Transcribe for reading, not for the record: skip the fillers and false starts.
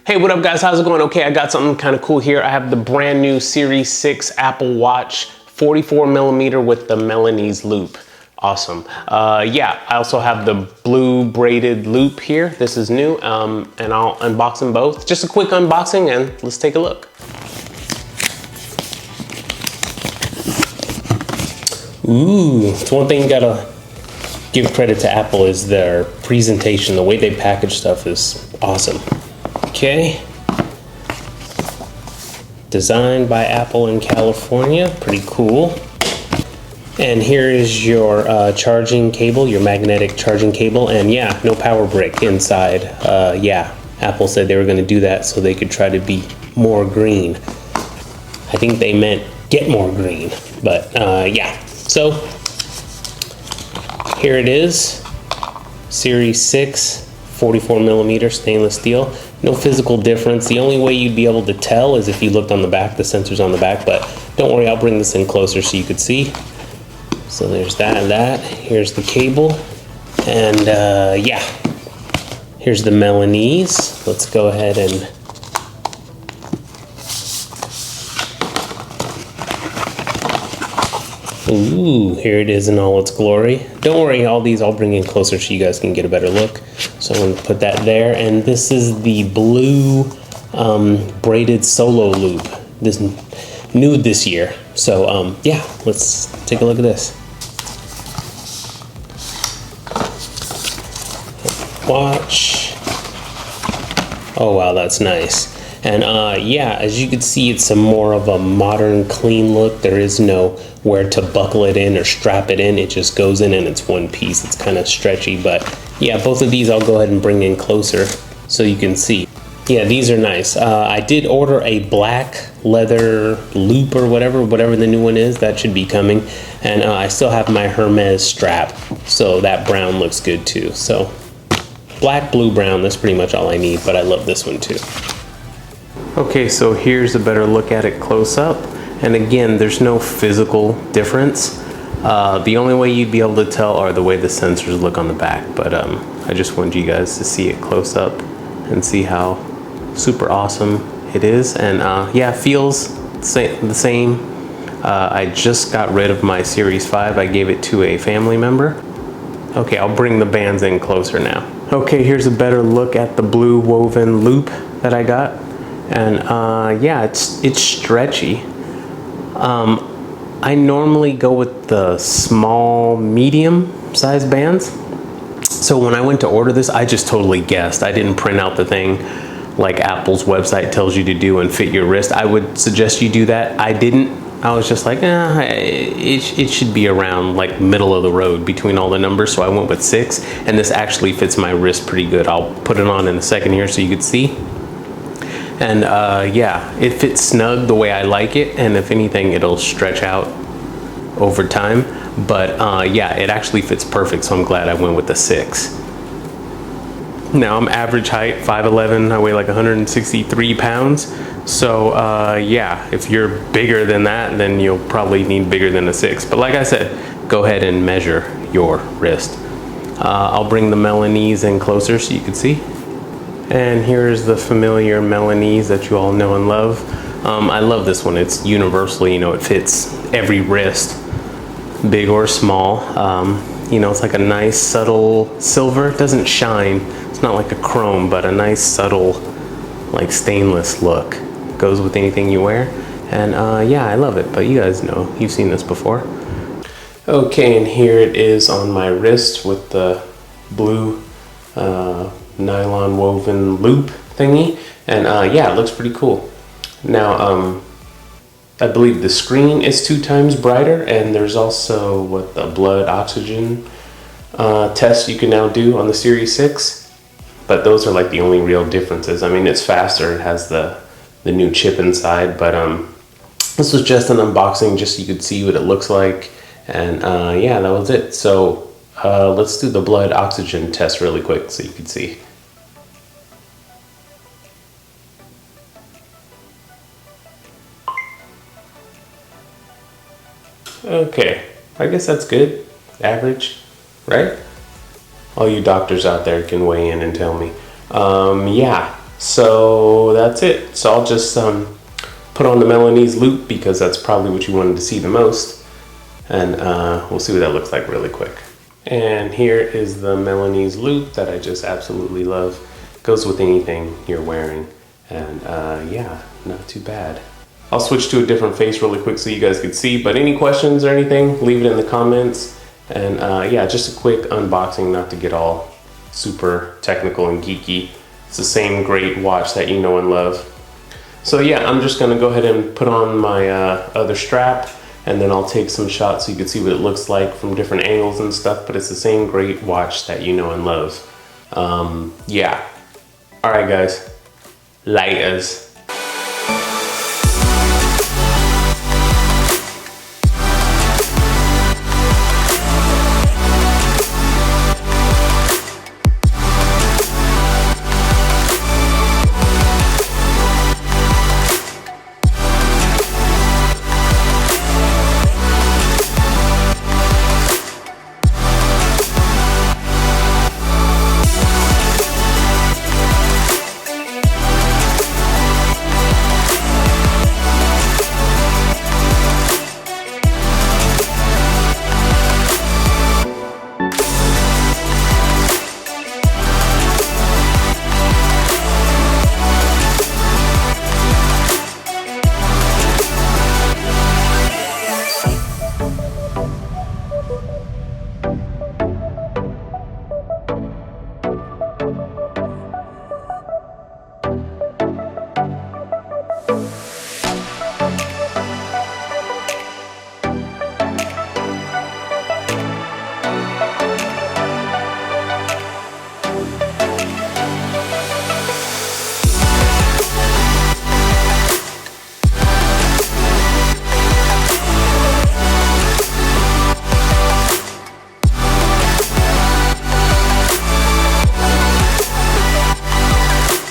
Hey, what up guys, how's it going? Okay, I got something kind of cool here. I have the brand new Series 6 Apple Watch, 44mm with the Milanese loop. Awesome. Yeah, I also have the blue braided loop here. This is new, and I'll unbox them both. Just a quick unboxing and let's take a look. Ooh, it's one thing you gotta give credit to Apple is their presentation. The way they package stuff is awesome. Okay, designed by Apple in California, pretty cool. And here is your charging cable, your magnetic charging cable, and yeah, no power brick inside. Yeah, Apple said they were going to do that so they could try to be more green. I think they meant get more green, but yeah. So here it is, Series 6, 44mm stainless steel. No physical difference. The only way you'd be able to tell is if you looked on the back, the sensor's on the back, but don't worry, I'll bring this in closer so you could see. So there's that and that. Here's the cable. And yeah, here's the Milanese. Let's go ahead and ooh, here it is in all its glory. Don't worry, all these I'll bring in closer so you guys can get a better look. So I'm going to put that there. And this is the blue braided solo loop. This new this year. So yeah, let's take a look at this. Watch. Oh wow, that's nice. And yeah, as you can see, it's a more of a modern, clean look. There is no where to buckle it in or strap it in. It just goes in and it's one piece. It's kind of stretchy, but yeah, both of these I'll go ahead and bring in closer so you can see. Yeah, these are nice. I did order a black leather loop or whatever the new one is. That should be coming. And I still have my Hermes strap, so that brown looks good too. So black, blue, brown, that's pretty much all I need, but I love this one too. Okay, so here's a better look at it close up. And again, there's no physical difference. The only way you'd be able to tell are the way the sensors look on the back. But I just wanted you guys to see it close up and see how super awesome it is. And yeah, it feels the same. I just got rid of my Series 5. I gave it to a family member. Okay, I'll bring the bands in closer now. Okay, here's a better look at the blue woven loop that I got. And yeah, it's stretchy. I normally go with the small, medium size bands. So when I went to order this, I just totally guessed. I didn't print out the thing like Apple's website tells you to do and fit your wrist. I would suggest you do that. I didn't. I was just like, it should be around like middle of the road between all the numbers. So I went with 6, and this actually fits my wrist pretty good. I'll put it on in a second here so you can see. And yeah, it fits snug the way I like it, and if anything, it'll stretch out over time. But yeah, it actually fits perfect, so I'm glad I went with the 6. Now I'm average height, 5'11", I weigh like 163 pounds. So yeah, if you're bigger than that, then you'll probably need bigger than a 6. But like I said, go ahead and measure your wrist. I'll bring the Milanese in closer so you can see. And here's the familiar Milanese that you all know and love. I love this one. It's universal, you know, it fits every wrist, big or small. You know, it's like a nice subtle silver. It doesn't shine. It's not like a chrome, but a nice subtle, like stainless look. Goes with anything you wear. And yeah, I love it, but you guys know, you've seen this before. Okay, and here it is on my wrist with the blue nylon woven loop thingy, and yeah, it looks pretty cool. Now I believe the screen is 2 times brighter, and there's also what the blood oxygen test you can now do on the Series 6, but those are like the only real differences. I mean, it's faster, it has the new chip inside, but this was just an unboxing just so you could see what it looks like. And yeah, that was it. So let's do the blood oxygen test really quick so you can see. Okay, I guess that's good. Average, right? All you doctors out there can weigh in and tell me. Yeah, So that's it. So I'll just put on the Milanese loop because that's probably what you wanted to see the most. And we'll see what that looks like really quick. And here is the Milanese loop that I just absolutely love. Goes with anything you're wearing. And yeah, not too bad. I'll switch to a different face really quick so you guys can see. But any questions or anything, leave it in the comments. And yeah, just a quick unboxing, not to get all super technical and geeky. It's the same great watch that you know and love. So yeah, I'm just gonna go ahead and put on my other strap, and then I'll take some shots so you can see what it looks like from different angles and stuff, but it's the same great watch that you know and love. Yeah. All right, guys. Laters.